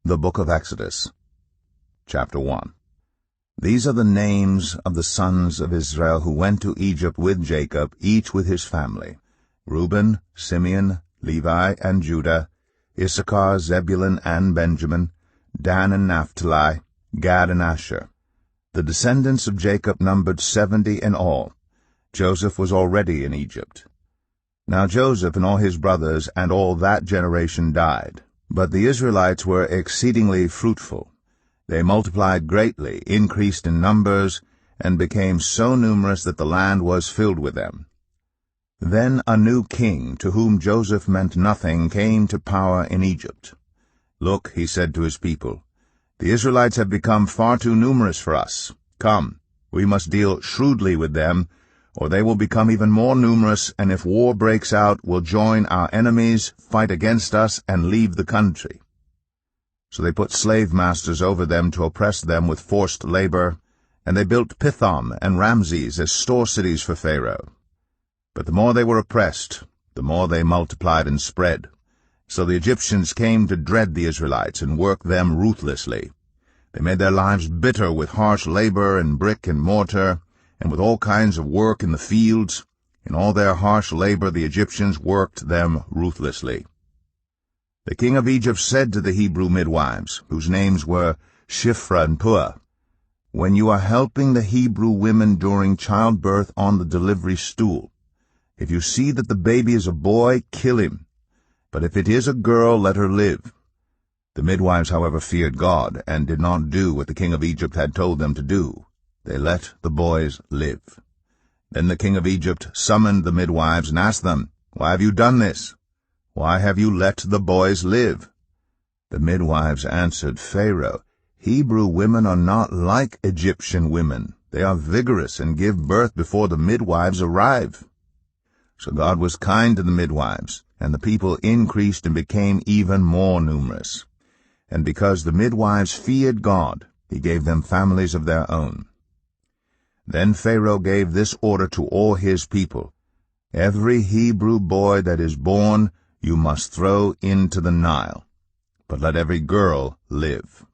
The Book of Exodus, Chapter 1. These are the names of the sons of Israel who went to Egypt with Jacob, each with his family: Reuben, Simeon, Levi, and Judah, Issachar, Zebulun, and Benjamin, Dan and Naphtali, Gad and Asher. The descendants of Jacob numbered 70 in all. Joseph was already in Egypt. Now Joseph and all his brothers and all that generation died. But the Israelites were exceedingly fruitful. They multiplied greatly, increased in numbers, and became so numerous that the land was filled with them. Then a new king, to whom Joseph meant nothing, came to power in Egypt. "Look," he said to his people, "the Israelites have become far too numerous for us. Come, we must deal shrewdly with them, or they will become even more numerous, and if war breaks out, will join our enemies, fight against us, and leave the country." So they put slave-masters over them to oppress them with forced labor, and they built Pithom and Ramses as store cities for Pharaoh. But the more they were oppressed, the more they multiplied and spread. So the Egyptians came to dread the Israelites and worked them ruthlessly. They made their lives bitter with harsh labor and brick and mortar, and with all kinds of work in the fields. In all their harsh labor the Egyptians worked them ruthlessly. The king of Egypt said to the Hebrew midwives, whose names were Shiphrah and Puah, "When you are helping the Hebrew women during childbirth on the delivery stool, if you see that the baby is a boy, kill him. But if it is a girl, let her live." The midwives, however, feared God, and did not do what the king of Egypt had told them to do. They let the boys live. Then the king of Egypt summoned the midwives and asked them, "Why have you done this? Why have you let the boys live?" The midwives answered Pharaoh, "Hebrew women are not like Egyptian women. They are vigorous and give birth before the midwives arrive." So God was kind to the midwives, and the people increased and became even more numerous. And because the midwives feared God, he gave them families of their own. Then Pharaoh gave this order to all his people: "Every Hebrew boy that is born you must throw into the Nile, but let every girl live."